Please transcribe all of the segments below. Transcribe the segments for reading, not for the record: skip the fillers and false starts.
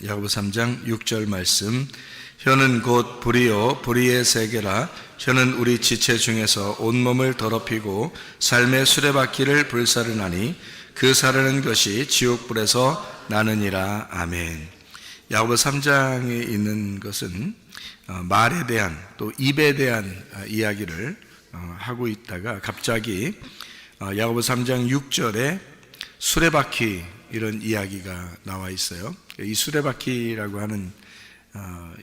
야고보 3장 6절 말씀. 혀는 곧 불이요 불의의 세계라. 혀는 우리 지체 중에서 온몸을 더럽히고 삶의 수레바퀴를 불사르나니 그 사르는 것이 지옥불에서 나느니라. 아멘. 야고보 3장에 있는 것은 말에 대한 또 입에 대한 이야기를 하고 있다가 갑자기 야고보 3장 6절에 수레바퀴 이런 이야기가 나와 있어요. 이 수레바퀴라고 하는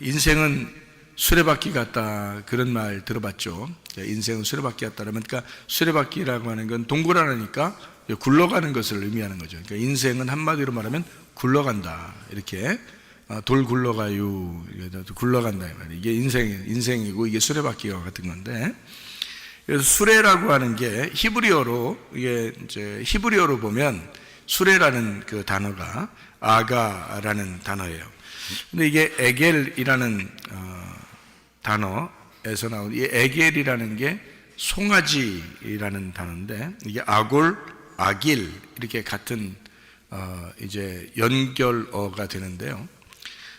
인생은 수레바퀴 같다 그런 말 들어봤죠. 인생은 수레바퀴 같다 그러면 그러니까 수레바퀴라고 하는 건 동그라니까 굴러가는 것을 의미하는 거죠. 그러니까 인생은 한마디로 말하면 굴러간다 이렇게 돌 굴러가요 굴러간다 이 말이에요. 이게 인생이고 이게 수레바퀴와 같은 건데 그래서 수레라고 하는 게 히브리어로 이게 이제 히브리어로 보면 수레라는 그 단어가 아가라는 단어예요. 근데 이게 에겔이라는 단어에서 나온 이 에겔이라는 게 송아지라는 단어인데 이게 아골, 아길 이렇게 같은 이제 연결어가 되는데요.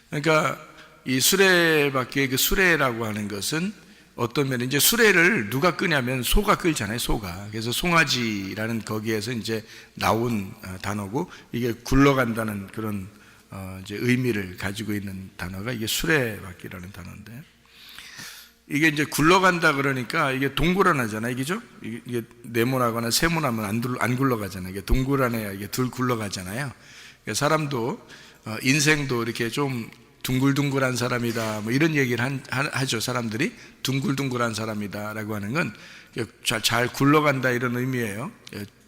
그러니까 이 수레바퀴의 그 수레라고 하는 것은 어떤 면에 이제 수레를 누가 끄냐면 소가 끌잖아요, 소가. 그래서 송아지라는 거기에서 이제 나온 단어고 이게 굴러간다는 그런 이제 의미를 가지고 있는 단어가 이게 수레바퀴라는 단어인데 이게 이제 굴러간다 그러니까 이게 동그라나잖아요, 이게죠? 이게 네모나거나 세모나면 안 굴러가잖아요. 이게 동그라내야 이게 덜 굴러가잖아요. 그러니까 사람도 인생도 이렇게 좀 둥글둥글한 사람이다 뭐 이런 얘기를 하죠. 사람들이 둥글둥글한 사람이다 라고 하는 건 잘 굴러간다 이런 의미예요.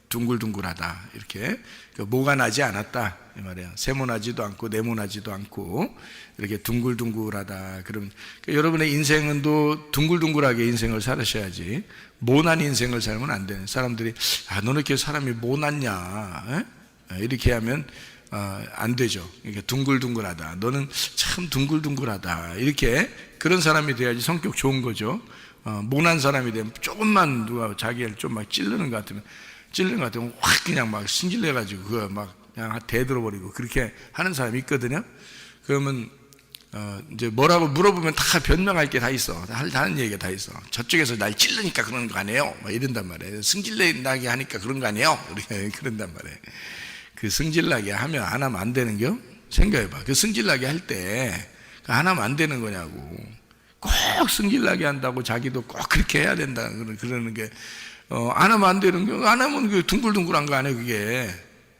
둥글둥글하다 이렇게 모가 나지 않았다 이 말이에요. 세모나지도 않고 네모나지도 않고 이렇게 둥글둥글하다. 그러면 여러분의 인생은 또 둥글둥글하게 인생을 살으셔야지 모난 인생을 살면 안 되는 사람들이 너는 이렇게 사람이 모났냐 이렇게 하면 안 되죠. 그러니까 둥글둥글하다. 너는 참 둥글둥글하다. 이렇게 그런 사람이 돼야지 성격 좋은 거죠. 모난 사람이 되면 조금만 누가 자기를 좀 막 찌르는 것 같으면 확 그냥 막 신질내가지고 그거 막 그냥 대들어버리고 그렇게 하는 사람이 있거든요. 그러면 이제 뭐라고 물어보면 다 변명할 게 다 있어. 하는 얘기가 다 있어. 저쪽에서 날 찌르니까 그런 거 아니에요. 막 이런단 말이에요. 승질나게 하니까 그런 거 아니에요. 우리가 그런단 말이에요. 그 승질나게 하면 안 하면 안 되는겨? 생각해봐. 그 승질나게 할 때 안 하면 안 되는 거냐고. 꼭 승질나게 한다고 자기도 꼭 그렇게 해야 된다 그러는 게 안 하면 안 되는 거. 안 하면 그 둥글둥글한 거 아니에요 그게.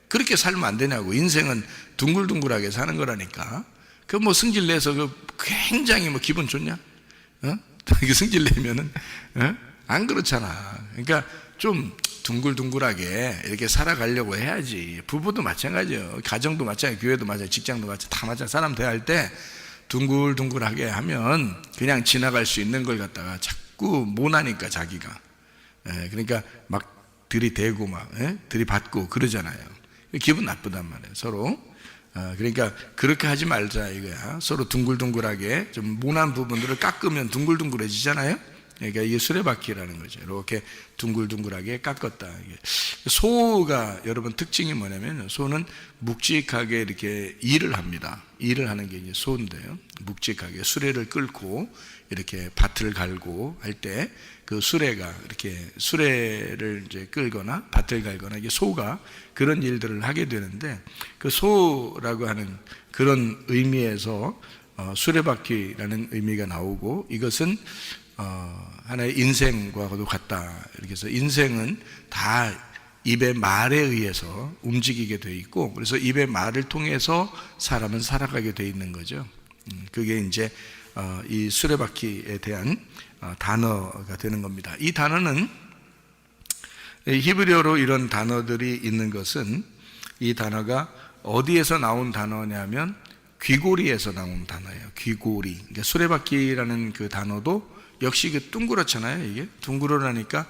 그렇게 살면 안 되냐고. 인생은 둥글둥글하게 사는 거라니까. 그 뭐 승질 내서 그 굉장히 뭐 기분 좋냐? 그 승질 내면은 안 그렇잖아. 그러니까 좀 둥글둥글하게 이렇게 살아가려고 해야지. 부부도 마찬가지예요. 가정도 마찬가지예요. 교회도 마찬가지예요. 직장도 마찬가지예요. 다 마찬가지예요. 사람 대할 때 둥글둥글하게 하면 그냥 지나갈 수 있는 걸 갖다가 자꾸 못하니까 자기가. 그러니까 막 들이대고 막 들이받고 그러잖아요. 기분 나쁘단 말이에요. 서로. 그러니까 그렇게 하지 말자 이거야. 서로 둥글둥글하게 좀 모난 부분들을 깎으면 둥글둥글해지잖아요. 그러니까 이게 수레바퀴라는 거죠. 이렇게 둥글둥글하게 깎았다. 소가 여러분 특징이 뭐냐면 소는 묵직하게 이렇게 일을 합니다. 일을 하는 게 이제 소인데요. 묵직하게 수레를 끌고 이렇게 밭을 갈고 할 때 그 수레가 이렇게 수레를 이제 끌거나 밭을 갈거나 이게 소가 그런 일들을 하게 되는데 그 소라고 하는 그런 의미에서 수레바퀴라는 의미가 나오고 이것은 하나의 인생과도 같다. 이렇게 해서 인생은 다 입의 말에 의해서 움직이게 되어 있고 그래서 입의 말을 통해서 사람은 살아가게 되어 있는 거죠. 그게 이제 이 수레바퀴에 대한 단어가 되는 겁니다. 이 단어는 히브리어로 이런 단어들이 있는 것은 이 단어가 어디에서 나온 단어냐면 귀고리에서 나온 단어예요. 귀고리. 그러니까 수레바퀴라는 그 단어도 역시 그 둥그렇잖아요. 이게 둥그러나니까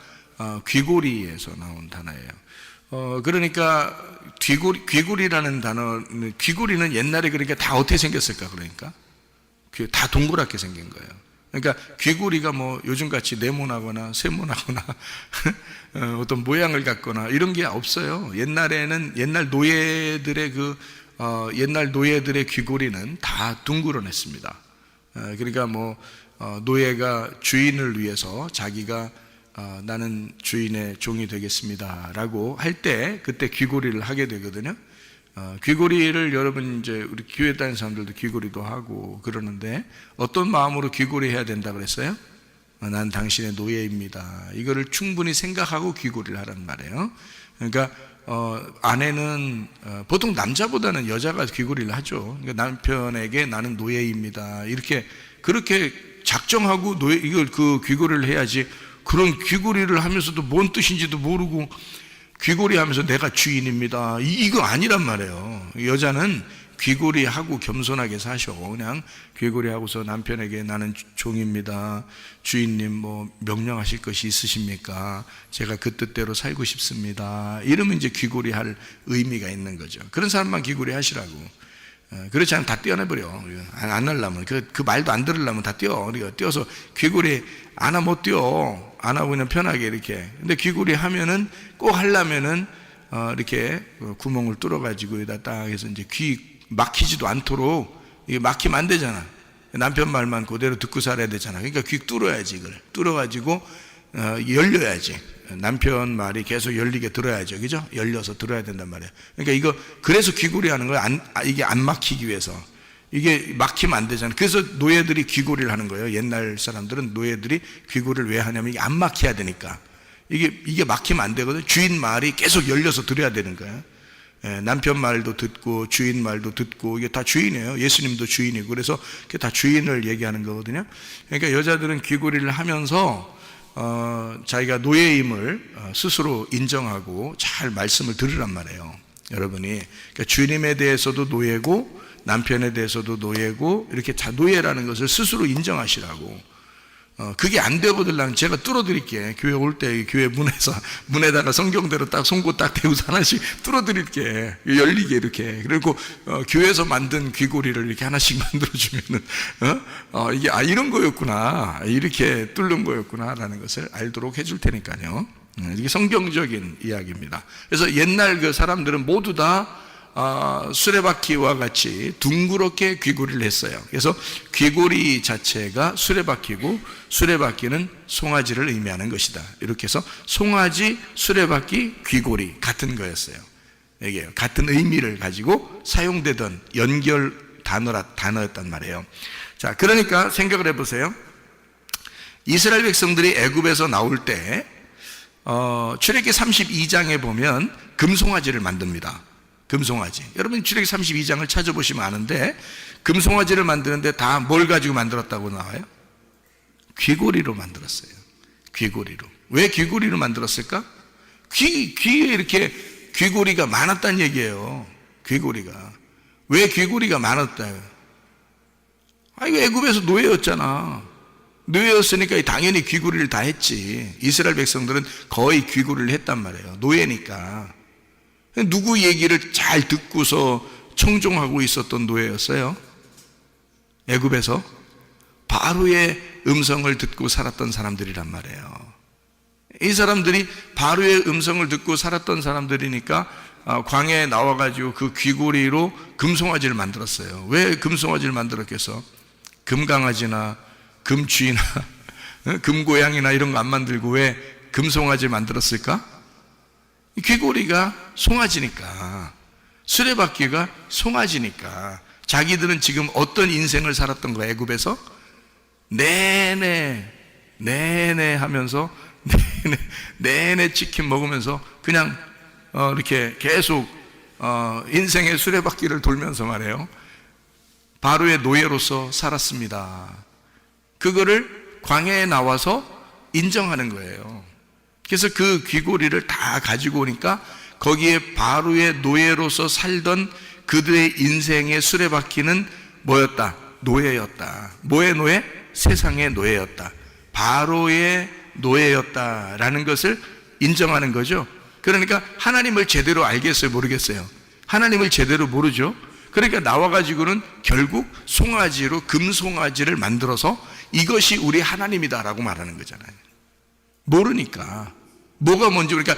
귀고리에서 나온 단어예요. 그러니까 귀고리라는 단어, 귀고리는 옛날에 그러니까 다 어떻게 생겼을까? 그러니까 다 동그랗게 생긴 거예요. 그러니까 귀고리가 뭐 요즘같이 네모나거나 세모나거나 어떤 모양을 갖거나 이런 게 없어요. 옛날에는 옛날 노예들의 그 옛날 노예들의 귀고리는 다 둥그러냈습니다. 그러니까 노예가 주인을 위해서 자기가 나는 주인의 종이 되겠습니다 라고 할 때 그때 귀고리를 하게 되거든요. 귀고리를 여러분 이제 우리 교회 다니는 사람들도 귀고리도 하고 그러는데 어떤 마음으로 귀고리 해야 된다 그랬어요? 난 당신의 노예입니다. 이거를 충분히 생각하고 귀고리를 하란 말이에요. 그러니까 아내는 보통 남자보다는 여자가 귀고리를 하죠. 그러니까 남편에게 나는 노예입니다. 그렇게 작정하고 이걸 그 귀고리를 해야지. 그런 귀고리를 하면서도 뭔 뜻인지도 모르고 귀고리 하면서 내가 주인입니다. 이거 아니란 말이에요. 여자는 귀고리하고 겸손하게 사셔. 그냥 귀고리하고서 남편에게 나는 종입니다. 주인님 명령하실 것이 있으십니까? 제가 그 뜻대로 살고 싶습니다. 이러면 이제 귀고리할 의미가 있는 거죠. 그런 사람만 귀고리 하시라고. 그렇지 않으면 다 떼어내버려. 안 하려면 그 말도 안 들으려면 다 떼어. 우리가 떼어서 귀고리 안 하면 못 떼어. 안 하고 그냥 편하게 이렇게. 근데 귀고리 하면은 꼭 하려면은 이렇게 구멍을 뚫어가지고 여기다 딱 해서 이제 귀 막히지도 않도록. 이게 막히면 안 되잖아. 남편 말만 그대로 듣고 살아야 되잖아. 그러니까 귀 뚫어야지. 이걸 뚫어가지고 열려야지. 남편 말이 계속 열리게 들어야죠. 그죠? 열려서 들어야 된단 말이에요. 그러니까 그래서 귀고리 하는 거예요. 이게 안 막히기 위해서. 이게 막히면 안 되잖아요. 그래서 노예들이 귀고리를 하는 거예요. 옛날 사람들은 노예들이 귀고리를 왜 하냐면 이게 안 막혀야 되니까. 이게 막히면 안 되거든요. 주인 말이 계속 열려서 들어야 되는 거예요. 남편 말도 듣고 주인 말도 듣고 이게 다 주인이에요. 예수님도 주인이고 그래서 그게 다 주인을 얘기하는 거거든요. 그러니까 여자들은 귀고리를 하면서 자기가 노예임을 스스로 인정하고 잘 말씀을 들으란 말이에요. 여러분이 그러니까 주님에 대해서도 노예고 남편에 대해서도 노예고 이렇게 노예라는 것을 스스로 인정하시라고. 그게 안 되거든. 제가 뚫어드릴게. 교회 올 때 교회 문에다가 성경대로 딱 송곳 딱 대고서 하나씩 뚫어드릴게. 열리게 이렇게. 그리고 교회에서 만든 귀고리를 이렇게 하나씩 만들어주면은 이게 이런 거였구나. 이렇게 뚫는 거였구나라는 것을 알도록 해줄 테니까요. 이게 성경적인 이야기입니다. 그래서 옛날 그 사람들은 모두 다 수레바퀴와 같이 둥그렇게 귀고리를 했어요. 그래서 귀고리 자체가 수레바퀴고 수레바퀴는 송아지를 의미하는 것이다. 이렇게 해서 송아지, 수레바퀴, 귀고리 같은 거였어요. 이게 같은 의미를 가지고 사용되던 연결 단어였단 말이에요. 자, 그러니까 생각을 해보세요. 이스라엘 백성들이 애굽에서 나올 때 출애굽기 32장에 보면 금송아지를 만듭니다. 금송아지. 여러분 출애굽기 32장을 찾아보시면 아는데 금송아지를 만드는데 다 뭘 가지고 만들었다고 나와요? 귀고리로 만들었어요. 귀고리로. 왜 귀고리로 만들었을까? 귀에 이렇게 귀고리가 많았다는 얘기예요. 귀고리가. 왜 귀고리가 많았다요? 이거 애굽에서 노예였잖아. 노예였으니까 당연히 귀고리를 다 했지. 이스라엘 백성들은 거의 귀고리를 했단 말이에요. 노예니까. 누구 얘기를 잘 듣고서 청종하고 있었던 노예였어요? 애굽에서 바로의 음성을 듣고 살았던 사람들이란 말이에요. 이 사람들이 바로의 음성을 듣고 살았던 사람들이니까 광야에 나와가지고 그 귀고리로 금송아지를 만들었어요. 왜 금송아지를 만들었겠어? 금강아지나 금쥐나 금고양이나 이런 거 안 만들고 왜 금송아지를 만들었을까? 귀고리가 송아지니까, 수레바퀴가 송아지니까. 자기들은 지금 어떤 인생을 살았던 거야? 애굽에서 내내 하면서 내내 치킨 먹으면서 그냥 이렇게 계속 인생의 수레바퀴를 돌면서 말해요. 바로의 노예로서 살았습니다. 그거를 광야에 나와서 인정하는 거예요. 그래서 그 귀고리를 다 가지고 오니까 거기에 바로의 노예로서 살던 그들의 인생의 수레바퀴는 뭐였다? 노예였다. 뭐의 노예? 세상의 노예였다. 바로의 노예였다라는 것을 인정하는 거죠. 그러니까 하나님을 제대로 알겠어요? 모르겠어요? 하나님을 제대로 모르죠. 그러니까 나와가지고는 결국 송아지로 금송아지를 만들어서 이것이 우리 하나님이다라고 말하는 거잖아요. 모르니까. 뭐가 뭔지. 그러니까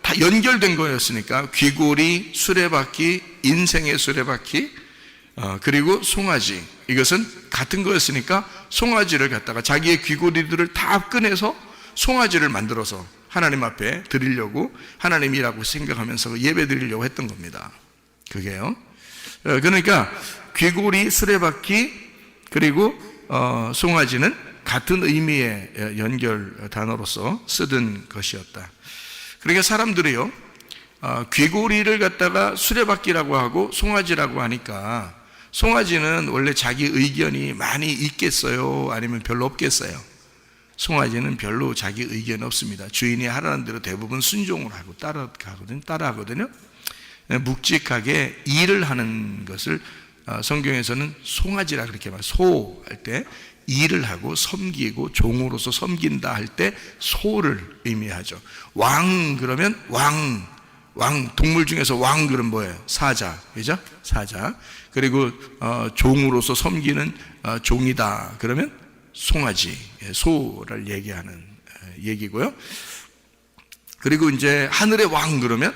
다 연결된 거였으니까 귀고리, 수레바퀴, 인생의 수레바퀴, 그리고 송아지, 이것은 같은 거였으니까 송아지를 갖다가 자기의 귀고리들을 다 꺼내서 송아지를 만들어서 하나님 앞에 드리려고, 하나님이라고 생각하면서 예배 드리려고 했던 겁니다. 그게요. 그러니까 귀고리, 수레바퀴, 그리고 송아지는 같은 의미의 연결 단어로서 쓰던 것이었다. 그러니까 사람들이요, 귀고리를 갖다가 수레바퀴라고 하고 송아지라고 하니까, 송아지는 원래 자기 의견이 많이 있겠어요? 아니면 별로 없겠어요? 송아지는 별로 자기 의견 없습니다. 주인이 하라는 대로 대부분 순종을 하고 따라하거든요. 묵직하게 일을 하는 것을 성경에서는 송아지라 그렇게 말해요. 소 할 때 일을 하고 섬기고 종으로서 섬긴다 할 때 소를 의미하죠. 왕 그러면 왕 동물 중에서 왕 그럼 뭐예요? 사자, 그죠? 사자. 그리고 종으로서 섬기는 종이다 그러면 송아지, 소를 얘기하는 얘기고요. 그리고 이제 하늘의 왕 그러면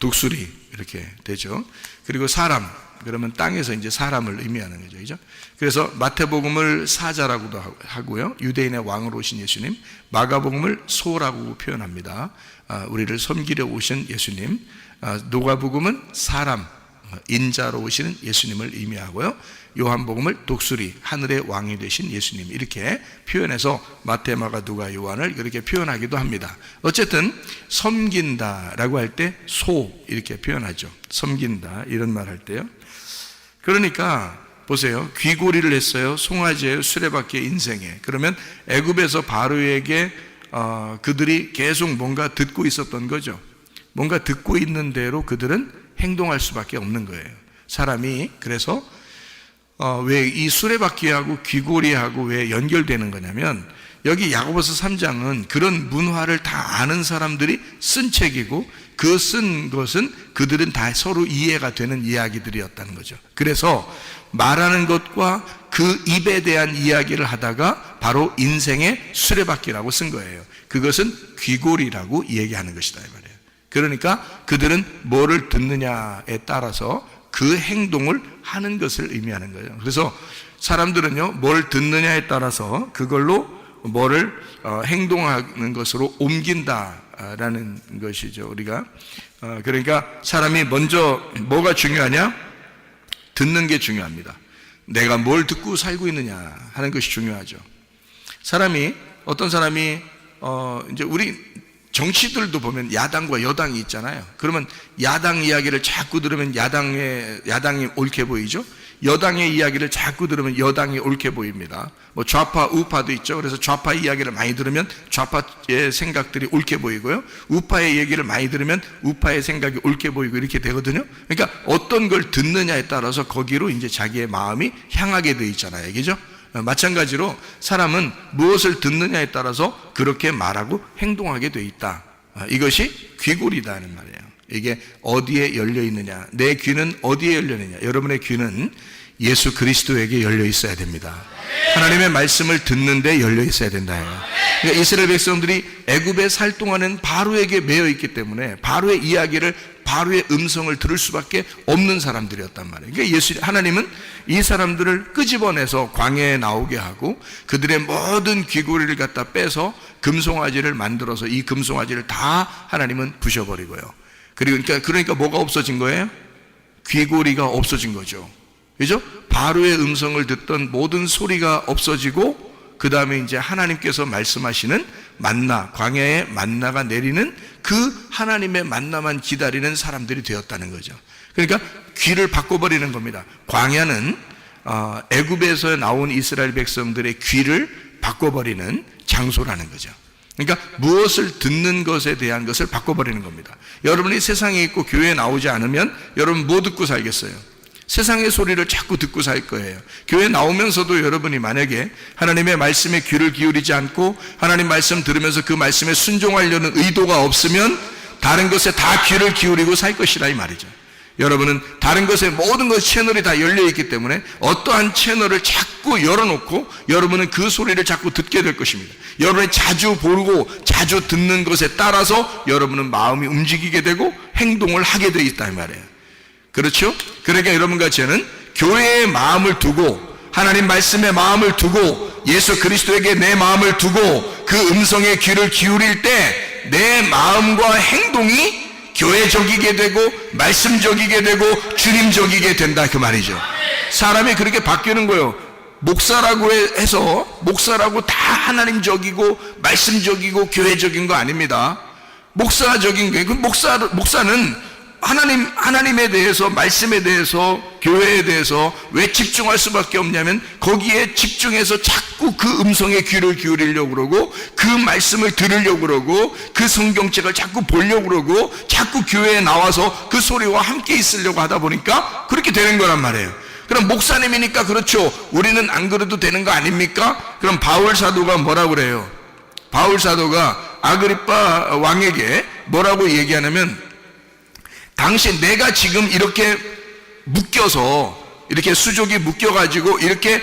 독수리 이렇게 되죠. 그리고 사람 그러면 땅에서 이제 사람을 의미하는 거죠. 그죠? 그래서 마태복음을 사자라고도 하고요. 유대인의 왕으로 오신 예수님, 마가복음을 소라고 표현합니다. 우리를 섬기려 오신 예수님, 누가복음은 사람, 인자로 오시는 예수님을 의미하고요. 요한복음을 독수리, 하늘의 왕이 되신 예수님, 이렇게 표현해서 마태, 마가, 누가, 요한을 그렇게 표현하기도 합니다. 어쨌든 섬긴다라고 할 때 소 이렇게 표현하죠. 섬긴다 이런 말 할 때요. 그러니까 보세요. 귀고리를 했어요. 송아지예요. 수레바퀴의 인생에. 그러면 애굽에서 바로에게 그들이 계속 뭔가 듣고 있었던 거죠. 뭔가 듣고 있는 대로 그들은 행동할 수밖에 없는 거예요. 사람이. 그래서 왜 이 수레바퀴하고 귀고리하고 왜 연결되는 거냐면, 여기 야고보서 3장은 그런 문화를 다 아는 사람들이 쓴 책이고, 그 쓴 것은 그들은 다 서로 이해가 되는 이야기들이었다는 거죠. 그래서 말하는 것과 그 입에 대한 이야기를 하다가 바로 인생의 수레바퀴라고 쓴 거예요. 그것은 귀고리라고 얘기하는 것이다 이 말이에요. 그러니까 그들은 뭐를 듣느냐에 따라서 그 행동을 하는 것을 의미하는 거예요. 그래서 사람들은요, 뭘 듣느냐에 따라서 그걸로 뭐를 행동하는 것으로 옮긴다라는 것이죠. 우리가 그러니까 사람이 먼저 뭐가 중요하냐? 듣는 게 중요합니다. 내가 뭘 듣고 살고 있느냐 하는 것이 중요하죠. 어떤 사람이 이제 우리 정치들도 보면 야당과 여당이 있잖아요. 그러면 야당 이야기를 자꾸 들으면 야당이 옳게 보이죠. 여당의 이야기를 자꾸 들으면 여당이 옳게 보입니다. 뭐 좌파, 우파도 있죠. 그래서 좌파 이야기를 많이 들으면 좌파의 생각들이 옳게 보이고요. 우파의 얘기를 많이 들으면 우파의 생각이 옳게 보이고 이렇게 되거든요. 그러니까 어떤 걸 듣느냐에 따라서 거기로 이제 자기의 마음이 향하게 되어 있잖아요. 그죠? 마찬가지로 사람은 무엇을 듣느냐에 따라서 그렇게 말하고 행동하게 되어 있다. 이것이 귀골이다는 말이에요. 이게 어디에 열려 있느냐, 내 귀는 어디에 열려 있느냐. 여러분의 귀는 예수 그리스도에게 열려 있어야 됩니다. 하나님의 말씀을 듣는데 열려 있어야 된다. 그러니까 이스라엘 백성들이 애굽에 살 동안은 바로에게 매여 있기 때문에 바로의 이야기를, 바로의 음성을 들을 수밖에 없는 사람들이었단 말이에요. 그러니까 하나님은 이 사람들을 끄집어내서 광야에 나오게 하고 그들의 모든 귀고리를 갖다 빼서 금송아지를 만들어서 이 금송아지를 다 하나님은 부셔버리고요. 그러니까 뭐가 없어진 거예요? 귀고리가 없어진 거죠. 그죠? 바로의 음성을 듣던 모든 소리가 없어지고, 그 다음에 이제 하나님께서 말씀하시는 만나, 광야에 만나가 내리는 그 하나님의 만나만 기다리는 사람들이 되었다는 거죠. 그러니까 귀를 바꿔버리는 겁니다. 광야는 애굽에서 나온 이스라엘 백성들의 귀를 바꿔버리는 장소라는 거죠. 그러니까 무엇을 듣는 것에 대한 것을 바꿔버리는 겁니다. 여러분이 세상에 있고 교회에 나오지 않으면 여러분 뭐 듣고 살겠어요? 세상의 소리를 자꾸 듣고 살 거예요. 교회 나오면서도 여러분이 만약에 하나님의 말씀에 귀를 기울이지 않고 하나님 말씀 들으면서 그 말씀에 순종하려는 의도가 없으면 다른 것에 다 귀를 기울이고 살 것이라 이 말이죠. 여러분은 다른 것에 모든 것 채널이 다 열려있기 때문에 어떠한 채널을 자꾸 열어놓고 여러분은 그 소리를 자꾸 듣게 될 것입니다. 여러분이 자주 보고 자주 듣는 것에 따라서 여러분은 마음이 움직이게 되고 행동을 하게 되어 있다 이 말이에요. 그렇죠? 그러니까 여러분과 저는 교회에 마음을 두고 하나님 말씀에 마음을 두고 예수 그리스도에게 내 마음을 두고 그 음성에 귀를 기울일 때 내 마음과 행동이 교회적이게 되고 말씀적이게 되고 주님적이게 된다 그 말이죠. 사람이 그렇게 바뀌는 거예요. 목사라고 해서 목사라고 다 하나님적이고 말씀적이고 교회적인 거 아닙니다. 목사적인 게 그 목사는 하나님에 대해서 말씀에 대해서 교회에 대해서 왜 집중할 수밖에 없냐면 거기에 집중해서 자꾸 그 음성에 귀를 기울이려고 그러고 그 말씀을 들으려고 그러고 그 성경책을 자꾸 보려고 그러고 자꾸 교회에 나와서 그 소리와 함께 있으려고 하다 보니까 그렇게 되는 거란 말이에요. 그럼 목사님이니까 그렇죠. 우리는 안 그래도 되는 거 아닙니까? 그럼 바울 사도가 뭐라고 그래요? 바울 사도가 아그리빠 왕에게 뭐라고 얘기하냐면 당신 내가 지금 이렇게 묶여서 이렇게 수족이 묶여가지고 이렇게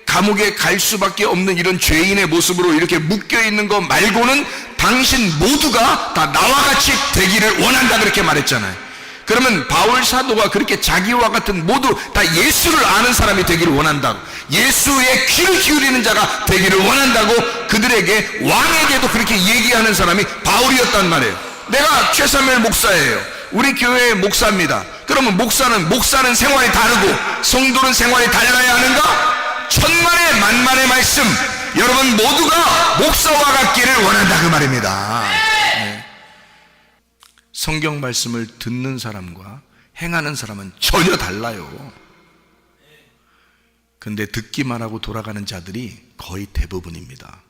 감옥에 갈 수밖에 없는 이런 죄인의 모습으로 이렇게 묶여있는 거 말고는 당신 모두가 다 나와 같이 되기를 원한다 그렇게 말했잖아요. 그러면 바울 사도가 그렇게 자기와 같은 모두 다 예수를 아는 사람이 되기를 원한다고, 예수의 귀를 기울이는 자가 되기를 원한다고 그들에게 왕에게도 그렇게 얘기하는 사람이 바울이었단 말이에요. 내가 최사무엘 목사예요. 우리 교회의 목사입니다. 그러면 목사는 생활이 다르고 성도는 생활이 달라야 하는가? 천만의 만만의 말씀, 여러분 모두가 목사와 같기를 원한다 그 말입니다. 네. 성경 말씀을 듣는 사람과 행하는 사람은 전혀 달라요. 근데 듣기만 하고 돌아가는 자들이 거의 대부분입니다.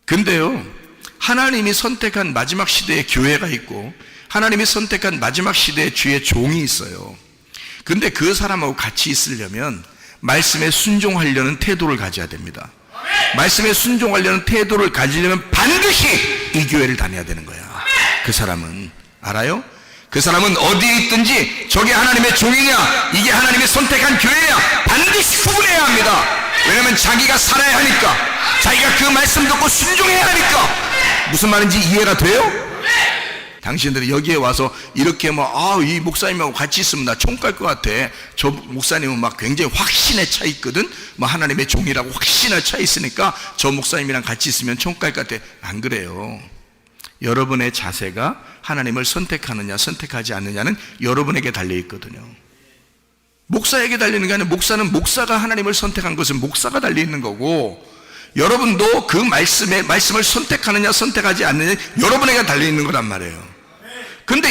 근데요, 하나님이 선택한 마지막 시대에 교회가 있고 하나님이 선택한 마지막 시대에 주의 종이 있어요. 근데 그 사람하고 같이 있으려면 말씀에 순종하려는 태도를 가져야 됩니다. 말씀에 순종하려는 태도를 가지려면 반드시 이 교회를 다녀야 되는 거야. 그 사람은 알아요? 그 사람은 어디에 있든지 저게 하나님의 종이냐 이게 하나님이 선택한 교회냐 반드시 구분해야 합니다. 왜냐하면 자기가 살아야 하니까, 자기가 그 말씀 듣고 순종해야 하니까. 무슨 말인지 이해가 돼요? 당신들이 여기에 와서 이렇게 이 목사님하고 같이 있으면 나 총 깔 것 같아. 저 목사님은 막 굉장히 확신에 차 있거든. 하나님의 종이라고 확신에 차 있으니까 저 목사님이랑 같이 있으면 총 깔 것 같아. 안 그래요. 여러분의 자세가 하나님을 선택하느냐 선택하지 않느냐는 여러분에게 달려 있거든요. 목사에게 달리는 게 아니라 목사가 하나님을 선택한 것은 목사가 달려 있는 거고, 여러분도 그 말씀을 선택하느냐 선택하지 않느냐 여러분에게 달려 있는 거란 말이에요. 근데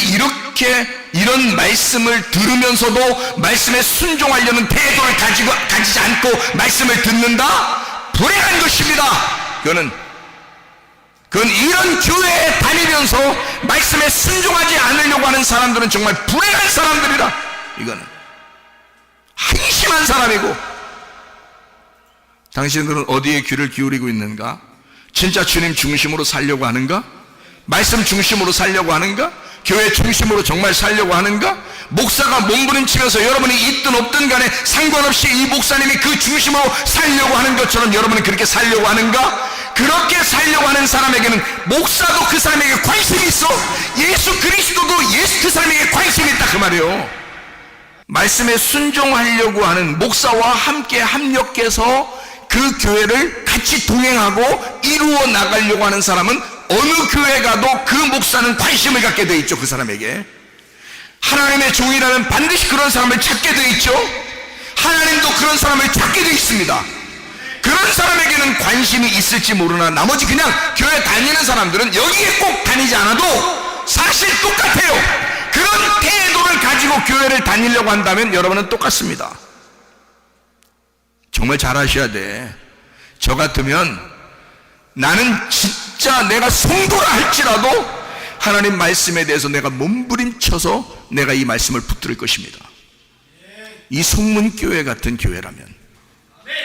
이런 말씀을 들으면서도 말씀에 순종하려는 태도를 가지지 않고 말씀을 듣는다? 불행한 것입니다. 그건 이런 교회에 다니면서 말씀에 순종하지 않으려고 하는 사람들은 정말 불행한 사람들이라. 이거는 한심한 사람이고. 당신들은 어디에 귀를 기울이고 있는가? 진짜 주님 중심으로 살려고 하는가? 말씀 중심으로 살려고 하는가? 교회 중심으로 정말 살려고 하는가? 목사가 몸부림치면서 여러분이 있든 없든 간에 상관없이 이 목사님이 그 중심으로 살려고 하는 것처럼 여러분은 그렇게 살려고 하는가? 그렇게 살려고 하는 사람에게는 목사도 그 사람에게 관심이 있어. 예수 그리스도도 그 사람에게 관심이 있다 그 말이에요. 말씀에 순종하려고 하는 목사와 함께 합력해서 그 교회를 같이 동행하고 이루어 나가려고 하는 사람은 어느 교회 가도 그 목사는 관심을 갖게 되어 있죠. 그 사람에게 하나님의 종이라면 반드시 그런 사람을 찾게 되어 있죠. 하나님도 그런 사람을 찾게 되어 있습니다. 그런 사람에게는 관심이 있을지 모르나 나머지 그냥 교회 다니는 사람들은 여기에 꼭 다니지 않아도 사실 똑같아요. 그런 태도를 가지고 교회를 다니려고 한다면 여러분은 똑같습니다. 정말 잘 아셔야 돼. 저 같으면 나는 진짜 내가 성도라 할지라도 하나님 말씀에 대해서 내가 몸부림쳐서 내가 이 말씀을 붙들을 것입니다. 이 송문교회 같은 교회라면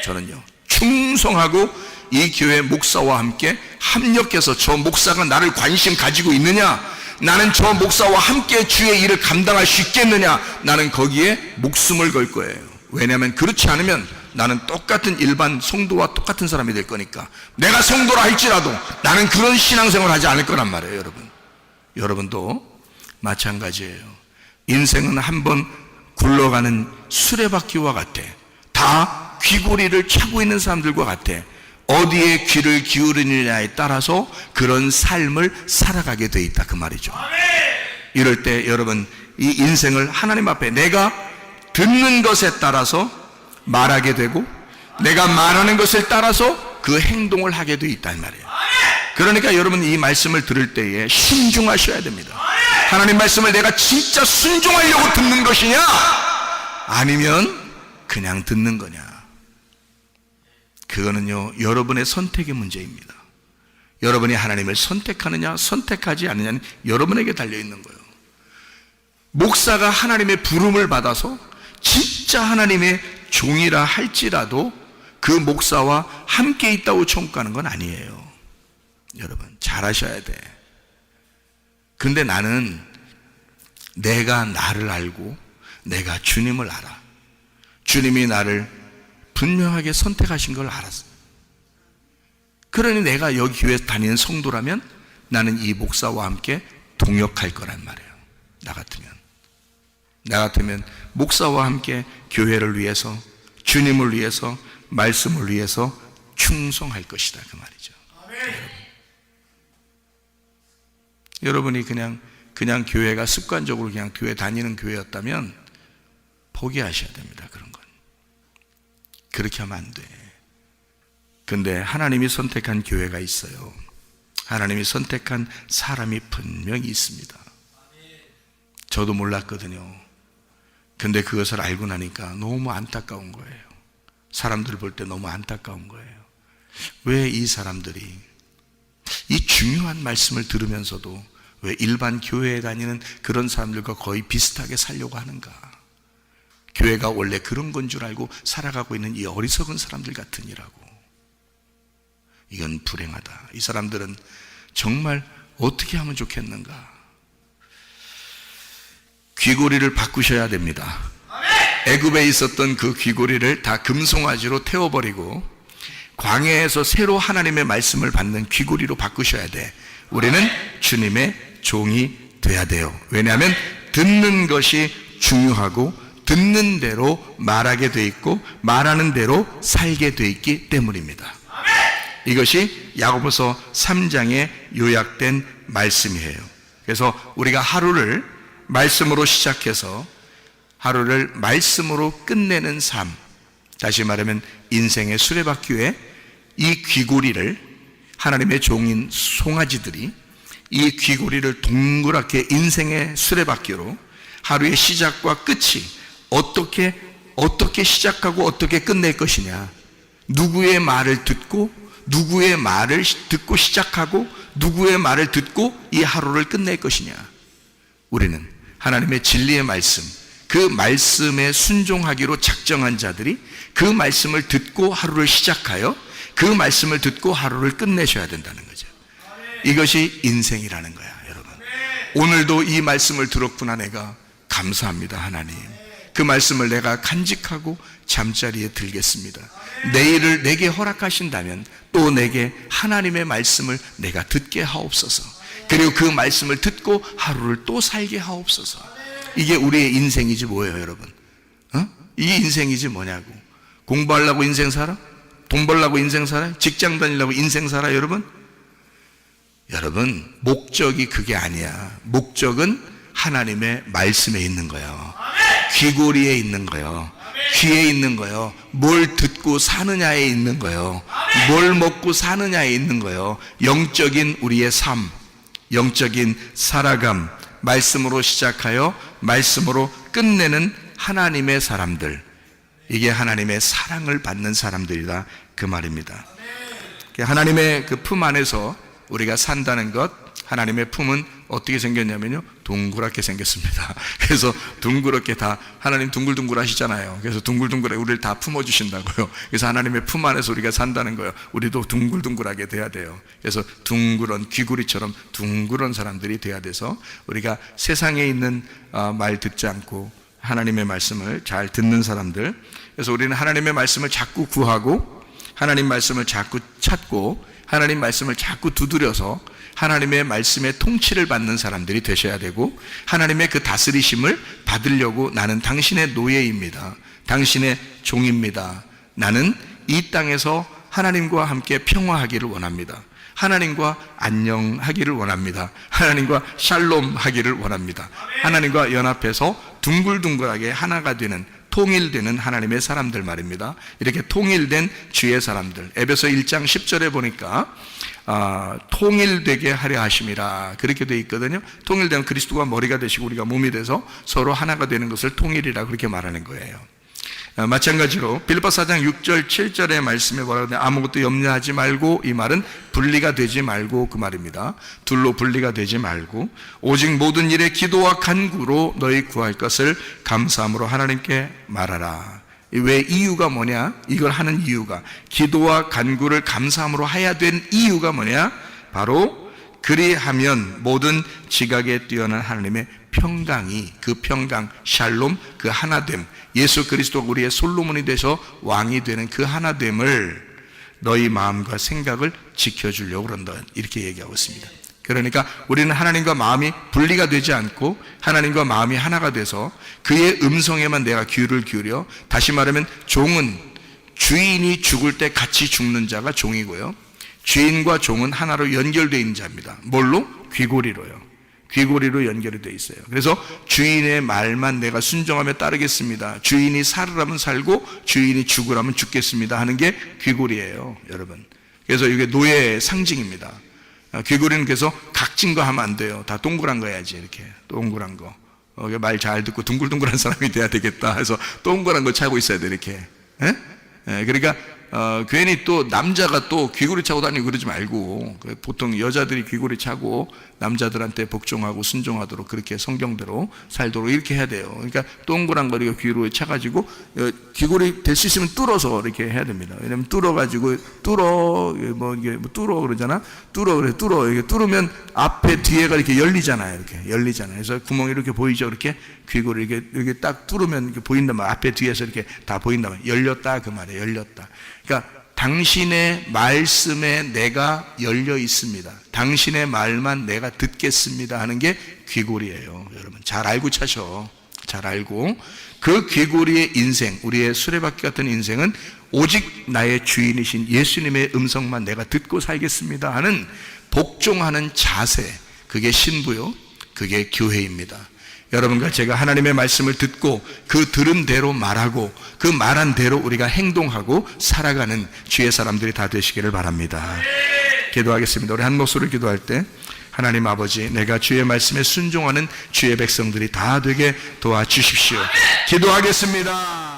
저는요 충성하고 이 교회 목사와 함께 합력해서 저 목사가 나를 관심 가지고 있느냐, 나는 저 목사와 함께 주의 일을 감당할 수 있겠느냐? 나는 거기에 목숨을 걸 거예요. 왜냐하면 그렇지 않으면 나는 똑같은 일반 성도와 똑같은 사람이 될 거니까. 내가 성도라 할지라도 나는 그런 신앙생활을 하지 않을 거란 말이에요. 여러분, 여러분도 마찬가지예요. 인생은 한번 굴러가는 수레바퀴와 같아. 다 귀고리를 차고 있는 사람들과 같아. 어디에 귀를 기울이느냐에 따라서 그런 삶을 살아가게 돼 있다, 그 말이죠. 이럴 때 여러분, 이 인생을 하나님 앞에 내가 듣는 것에 따라서 말하게 되고, 내가 말하는 것을 따라서 그 행동을 하게 돼 있단 말이에요. 그러니까 여러분, 이 말씀을 들을 때에 신중하셔야 됩니다. 하나님 말씀을 내가 진짜 순종하려고 듣는 것이냐, 아니면 그냥 듣는 거냐. 그거는요, 여러분의 선택의 문제입니다. 여러분이 하나님을 선택하느냐 선택하지 않느냐는 여러분에게 달려있는 거예요. 목사가 하나님의 부름을 받아서 진짜 하나님의 종이라 할지라도 그 목사와 함께 있다고 청구하는 건 아니에요. 여러분, 잘 하셔야 돼. 근데 나는 내가 나를 알고 내가 주님을 알아. 주님이 나를 분명하게 선택하신 걸 알았어. 그러니 내가 여기 교회에 다니는 성도라면 나는 이 목사와 함께 동역할 거란 말이에요. 나 같으면 목사와 함께 교회를 위해서, 주님을 위해서, 말씀을 위해서 충성할 것이다, 그 말이죠. 여러분이 그냥 교회가 습관적으로 그냥 교회 다니는 교회였다면 포기하셔야 됩니다. 그런 건 그렇게 하면 안 돼. 근데 하나님이 선택한 교회가 있어요. 하나님이 선택한 사람이 분명히 있습니다. 저도 몰랐거든요. 근데 그것을 알고 나니까 너무 안타까운 거예요. 사람들 볼 때 너무 안타까운 거예요. 왜 이 사람들이 이 중요한 말씀을 들으면서도 왜 일반 교회에 다니는 그런 사람들과 거의 비슷하게 살려고 하는가? 교회가 원래 그런 건 줄 알고 살아가고 있는 이 어리석은 사람들 같으니라고. 이건 불행하다. 이 사람들은 정말 어떻게 하면 좋겠는가? 귀고리를 바꾸셔야 됩니다. 애굽에 있었던 그 귀고리를 다 금송아지로 태워버리고 광야에서 새로 하나님의 말씀을 받는 귀고리로 바꾸셔야 돼. 우리는 주님의 종이 돼야 돼요. 왜냐하면 듣는 것이 중요하고 듣는 대로 말하게 돼 있고 말하는 대로 살게 돼 있기 때문입니다. 이것이 야고보서 3장에 요약된 말씀이에요. 그래서 우리가 하루를 말씀으로 시작해서 하루를 말씀으로 끝내는 삶, 다시 말하면 인생의 수레바퀴에 이 귀고리를, 하나님의 종인 송아지들이 이 귀고리를 동그랗게 인생의 수레바퀴로 하루의 시작과 끝이 어떻게 시작하고 어떻게 끝낼 것이냐, 누구의 말을 듣고 누구의 말을 듣고 시작하고 누구의 말을 듣고 이 하루를 끝낼 것이냐. 우리는 하나님의 진리의 말씀, 그 말씀에 순종하기로 작정한 자들이 그 말씀을 듣고 하루를 시작하여 그 말씀을 듣고 하루를 끝내셔야 된다는 거죠. 이것이 인생이라는 거야, 여러분. 오늘도 이 말씀을 들었구나. 내가 감사합니다, 하나님. 그 말씀을 내가 간직하고 잠자리에 들겠습니다. 내일을 내게 허락하신다면 또 내게 하나님의 말씀을 내가 듣게 하옵소서. 그리고 그 말씀을 듣고 하루를 또 살게 하옵소서. 이게 우리의 인생이지 뭐예요, 여러분? 이게 인생이지 뭐냐고. 공부하려고 인생 살아? 돈 벌려고 인생 살아? 직장 다니려고 인생 살아, 여러분? 여러분, 목적이 그게 아니야. 목적은 하나님의 말씀에 있는 거예요. 귀고리에 있는 거예요. 귀에 있는 거예요. 뭘 듣고 사느냐에 있는 거예요. 뭘 먹고 사느냐에 있는 거예요. 영적인 우리의 삶, 영적인 살아감, 말씀으로 시작하여 말씀으로 끝내는 하나님의 사람들, 이게 하나님의 사랑을 받는 사람들이다, 그 말입니다. 하나님의 그 품 안에서 우리가 산다는 것, 하나님의 품은 어떻게 생겼냐면요, 둥그랗게 생겼습니다. 그래서 둥그렇게 다, 하나님 둥글둥글 하시잖아요. 그래서 둥글둥글하게 우리를 다 품어주신다고요. 그래서 하나님의 품 안에서 우리가 산다는 거예요. 우리도 둥글둥글하게 돼야 돼요. 그래서 둥그런 귀구리처럼 둥그런 사람들이 돼야 돼서 우리가 세상에 있는 말 듣지 않고 하나님의 말씀을 잘 듣는 사람들, 그래서 우리는 하나님의 말씀을 자꾸 구하고 하나님 말씀을 자꾸 찾고 하나님 말씀을 자꾸 두드려서 하나님의 말씀의 통치를 받는 사람들이 되셔야 되고, 하나님의 그 다스리심을 받으려고 나는 당신의 노예입니다, 당신의 종입니다, 나는 이 땅에서 하나님과 함께 평화하기를 원합니다, 하나님과 안녕하기를 원합니다, 하나님과 샬롬 하기를 원합니다, 하나님과 연합해서 둥글둥글하게 하나가 되는, 통일되는 하나님의 사람들 말입니다. 이렇게 통일된 주의 사람들, 에베소 1장 10절에 보니까 통일되게 하려 하심이라 그렇게 되어 있거든요. 통일되면 그리스도가 머리가 되시고 우리가 몸이 돼서 서로 하나가 되는 것을 통일이라 그렇게 말하는 거예요. 마찬가지로 빌립보 4장 6절 7절의 말씀에 뭐라고 하냐, 아무것도 염려하지 말고, 이 말은 분리가 되지 말고 그 말입니다. 둘로 분리가 되지 말고 오직 모든 일에 기도와 간구로 너희 구할 것을 감사함으로 하나님께 말하라. 왜 이유가 뭐냐? 이걸 하는 이유가, 기도와 간구를 감사함으로 해야 된 이유가 뭐냐? 바로 그리하면 모든 지각에 뛰어난 하나님의 평강이, 그 평강, 샬롬, 그 하나됨, 예수 그리스도가 우리의 솔로몬이 되셔 왕이 되는 그 하나됨을 너희 마음과 생각을 지켜주려고 그런다, 이렇게 얘기하고 있습니다. 그러니까 우리는 하나님과 마음이 분리가 되지 않고 하나님과 마음이 하나가 돼서 그의 음성에만 내가 귀를 기울여, 다시 말하면 종은 주인이 죽을 때 같이 죽는 자가 종이고요, 주인과 종은 하나로 연결되어 있는 자입니다. 뭘로? 귀고리로요. 귀고리로 연결이 되어 있어요. 그래서 주인의 말만 내가 순종하며 따르겠습니다, 주인이 살으라면 살고 주인이 죽으라면 죽겠습니다 하는 게 귀고리예요, 여러분. 그래서 이게 노예의 상징입니다. 귀고리는 그래서 각진 거 하면 안 돼요. 다 동그란 거 해야지, 이렇게 동그란 거. 말 잘 듣고 둥글둥글한 사람이 돼야 되겠다 해서 동그란 거 차고 있어야 돼, 이렇게. 그러니까 괜히 또 남자가 또 귀고리 차고 다니고 그러지 말고, 보통 여자들이 귀고리 차고 남자들한테 복종하고 순종하도록 그렇게 성경대로 살도록 이렇게 해야 돼요. 그러니까 동그란 거리가 귀로 차가지고 귀고리 될 수 있으면 뚫어서 이렇게 해야 됩니다. 왜냐면 뚫어가지고 뚫어 그러잖아. 이렇게 뚫으면 앞에 뒤에가 이렇게 열리잖아요. 이렇게 열리잖아요. 그래서 구멍이 이렇게 보이죠. 이렇게 귀고리 이렇게 딱 뚫으면 이렇게 보인단 말이야. 앞에 뒤에서 이렇게 다 보인단 말이야. 열렸다 그 말이에요. 열렸다. 그러니까 당신의 말씀에 내가 열려 있습니다, 당신의 말만 내가 듣겠습니다 하는 게 귀고리예요. 여러분 잘 알고 차셔. 잘 알고, 그 귀고리의 인생, 우리의 수레바퀴 같은 인생은 오직 나의 주인이신 예수님의 음성만 내가 듣고 살겠습니다 하는 복종하는 자세, 그게 신부요, 그게 교회입니다. 여러분과 제가 하나님의 말씀을 듣고 그 들은 대로 말하고 그 말한 대로 우리가 행동하고 살아가는 주의 사람들이 다 되시기를 바랍니다. 기도하겠습니다. 우리 한 목소리로 기도할 때, 하나님 아버지, 내가 주의 말씀에 순종하는 주의 백성들이 다 되게 도와주십시오. 기도하겠습니다.